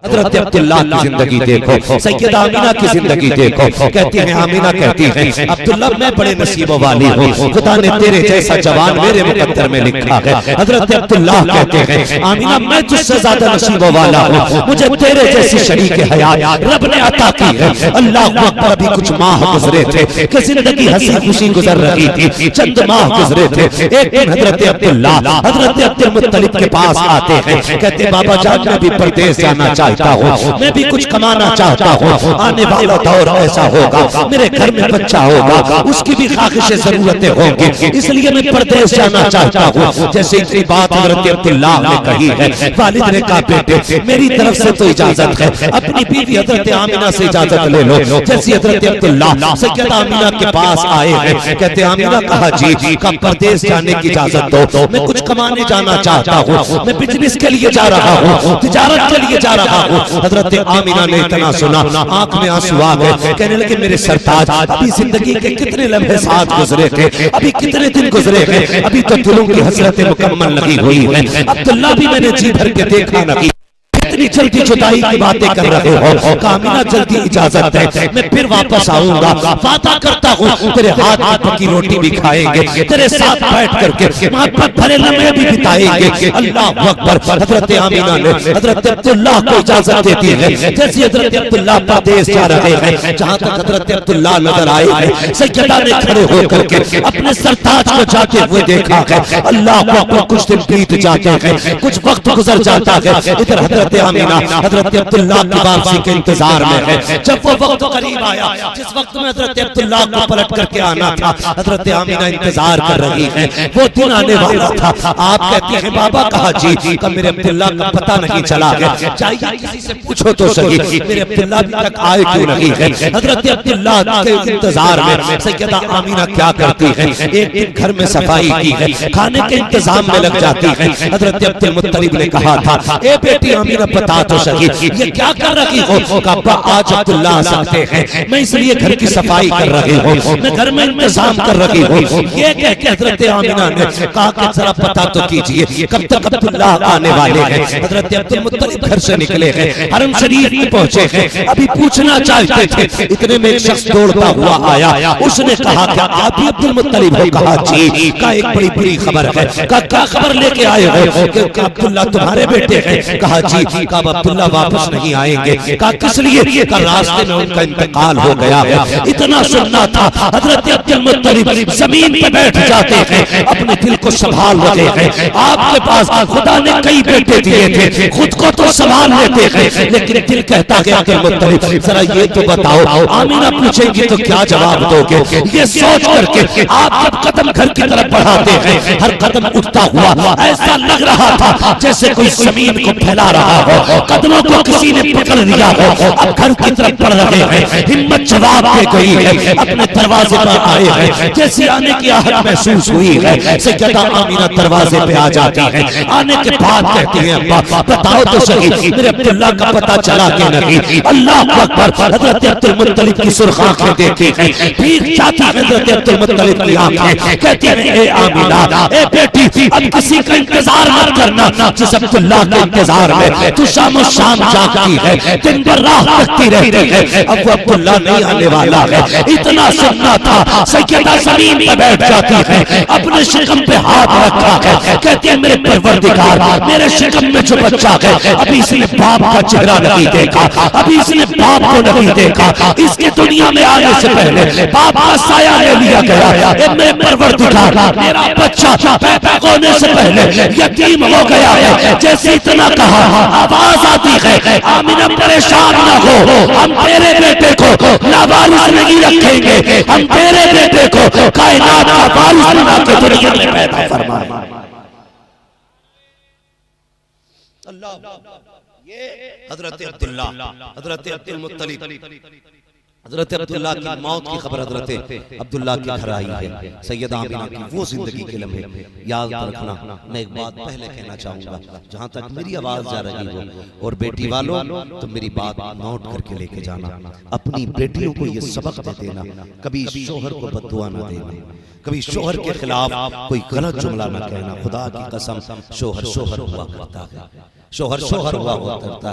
حضرت عبداللہ کی زندگی دیکھو، سیدہ آمینہ کی زندگی دیکھو، کہتی ہیں آمینہ کہتی ہیں عبداللہ میں بڑے نصیب والی ہوں، خدا نے تیرے جیسا جوان میرے مقدر میں لکھا ہے۔ حضرت عبداللہ کہتے ہیں آمینہ میں تجھ سے زیادہ نصیب والا ہوں، مجھے تیرے جیسی شریک حیات رب نے عطا کی ہے۔ اللہ اکبر، ابھی کچھ ماہ گزرے تھے کہ زندگی ہنسی خوشی گزر رہی تھی، چند ماہ گزرے تھے۔ ایک دن حضرت عبداللہ حضرت عبدالمطلب کے پاس آتے ہیں، کہتے بابا جان میں بھی پردیس جانا چاہتا ہوں، میں بھی کچھ کمانا چاہتا ہوں، آنے والا دور ایسا ہوگا میرے گھر میں بچہ ہوگا، اس کی بھی خواہشیں ضرورتیں ہوں گی، اس لیے میں پردیس جانا چاہتا ہوں۔ جیسے اتنی بات حضرت عبداللہ نے کہی ہے، والد نے کہا بیٹے میری طرف سے تو اجازت ہے، اپنی بیوی حضرت آمینہ سے اجازت لے لو۔ جیسے حضرت عبداللہ سیدہ آمینہ کے پاس آئے ہیں، کہتے آمینہ کہا جی کا پردیس جانے کی اجازت دو، میں کچھ کمانے جانا چاہتا ہوں، میں بزنس کے لیے جا رہا ہوں، تجارت کے لیے جا رہا ہوں۔ حضرت آمینہ نے اتنا سنا، آنکھ میں آنسو آ گئے، کہنے لگے میرے سرتاج ابھی زندگی کے کتنے لمحے ساتھ گزرے تھے، ابھی کتنے دن گزرے ہیں، ابھی تو دلوں کی حسرت مکمل لگی ہوئی ہے۔ عبداللہ بھی میں نے جی بھر کے دیکھا نہیں، اتنی جلدی جدائی کی باتیں کر رہے ہو، آمینہ جلدی اجازت ہے، میں پھر واپس آؤں گا، وعدہ کرتا ہوں تیرے ہاتھ کی پکی روٹی بھی کھائیں گے، تیرے ساتھ بیٹھ کر کے محبت بھرے لمحے بھی بتائیں گے۔ اللہ اکبر، حضرت آمینہ نے حضرت عبداللہ کو اجازت دیتی ہے۔ جیسے حضرت عبداللہ پردیس جا رہے ہیں، جہاں تک حضرت عبداللہ نظر آئے ہیں، سیدہ نے کھڑے ہو کر کے اپنے سرتاج کو جاتے ہوئے دیکھا ہے۔ اللہ اکبر، کچھ دن بیت جاتے ہیں، کچھ وقت گزر جاتا ہے، ادھر حضرت آمینہ حضرت عبداللہ کی واپسی کے انتظار میں ہے۔ جب وہ وقت قریب آیا جس وقت میں حضرت عبداللہ کو پلٹ کر کے آنا تھا، حضرت آمینہ انتظار کر رہی ہے، وہ دن آنے والا تھا۔ آپ کہتے ہیں بابا کہا جی کا میرے عبداللہ کا پتہ نہیں چلا ہے، چاہیے کسی سے پوچھو تو صحیح میرے عبداللہ بھی تک آئے کیوں نہیں ہے۔ حضرت عبداللہ کے انتظار میں سیدہ آمینہ کیا کرتی ہے، ایک دن گھر میں صفائی کی ہے، کھانے کے انتظام میں لگ جاتی ہے۔ حضرت عبدالمطلب نے کہا تھا اے بیٹی آمینہ بتا تو صحیح یہ کیا کر رہی ہو؟ کہا آج عبداللہ آ سکتے ہیں، میں اس لیے گھر کی صفائی کر رہی ہوں، میں گھر میں انتظام کر رہی ہوں۔ یہ کہہ کے حضرت آمینہ نے کہا کہ ذرا پتا تو کیجئے کب تک عبداللہ آنے والے ہیں۔ حضرت عبدالمطلب گھر سے نکلے ہیں، حرم شریف میں پہنچے ہیں، ابھی پوچھنا چاہتے تھے، اتنے میں ایک شخص دوڑتا ہوا آیا، اس نے کہا کہ آپ ہی عبدالمطلب ہو؟ کہا جی۔ کہا ایک بڑی بڑی خبر ہے۔ کہا کیا خبر لے کے آئے ہو؟ کہ عبداللہ تمہارے بیٹے ہیں؟ کہا جی۔ کہا عبداللہ واپس نہیں آئیں گے۔ کہا کس لیے؟ کہا راستے میں ان کا انتقال ہو گیا ہے۔ اتنا سننا تھا، حضرت عبدالمطلب زمین پہ بیٹھ جاتے ہیں، اپنے دل کو سنبھال رہے ہیں۔ آپ کے پاس خدا نے کئی بیٹے دیے تھے، خود کو تو سنبھال لیتے ہیں، لیکن دل کہتا گیا کہ عبدالمطلب ذرا یہ تو بتاؤ، آمینہ پوچھیں گی تو کیا جواب دو گے؟ یہ سوچ کر کے آپ جب قدم گھر کی طرف بڑھاتے ہیں، ہر قدم اٹھتا ہوا ایسا لگ رہا تھا جیسے کوئی زمین کو پھیلا رہا ہو، قدموں کو کسی نے پکڑ لیا ہو۔ اب گھر کی طرف بڑھ رہے ہیں، ہمت جواب دے گئی ہے، اپنے دروازے پر آئے ہیں، جیسے آنے کی آہٹ محسوس ہوئی ہے، سیدہ آمینہ دروازے پہ آ جاتی ہے۔ آنے کے بعد کہتی ہیں ابا بتاؤ تو صحیح میرے عبداللہ کا پتہ چلا کہ نہیں؟ اللہ اکبر، حضرت عبدالمطلب کی سرخ آنکھیں دیکھی ہیں، بھیگ جاتی حضرت عبدالمطلب کی آنکھیں، کہتی ہیں اے آمینہ اے بیٹی اب کسی کا انتظار مت کرنا، جس عبداللہ کے انتظار میں تو شام و شام جاگتی ہے، دن بھر راہ تکتی رہتی ہے، اب وہ عبداللہ نہیں آنے والا ہے۔ اتنا سننا تھا، سیدہ زمین پہ بیٹھ جاتی ہے، اپنے شکم پہ ہاتھ رکھا ہے، کہتی ہے میرے پروردگار میرے شکم میں جو بچہ ہے ابھی اس نے باپ کا چہرہ نہیں دیکھا، ابھی اس نے باپ کو نہیں دیکھا، اس کی دنیا میں آنے سے پہلے باپ کا سایہ لے لیا گیا، اے میرے پروردگار میرا بچہ پیدا ہونے سے پہلے یتیم ہو گیا ہے۔ جیسے اتنا کہا آواز آتی ہے آمینہ پریشان نہ ہو، ہم تیرے بیٹے کو ناوارث نہیں رکھیں گے، ہم تیرے بیٹے کو کائنات کا وارث بنا کے دنیا میں پیدا فرمائیں۔ یہ حضرت عبداللہ حضرت عبدالمطلب حضرت عبداللہ کی موت کی خبر حضرت عبداللہ کے گھر آئی ہے۔ سیدہ آمینہ کی وہ زندگی کے لمحے یاد رکھنا۔ میں ایک بات پہلے کہنا چاہوں گا، جہاں تک میری آواز جا رہی ہو، اور بیٹی والوں تو میری بات نوٹ کر کے لے کے جانا، اپنی بیٹیوں کو یہ سبق دے دینا، کبھی شوہر کو بد دعا نہ دینا، کبھی شوہر کے خلاف کوئی غلط جملہ نہ کہنا۔ خدا کی قسم شوہر شوہر ہوا کرتا ہے، شوہر شوہر ہوا کرتا ہے۔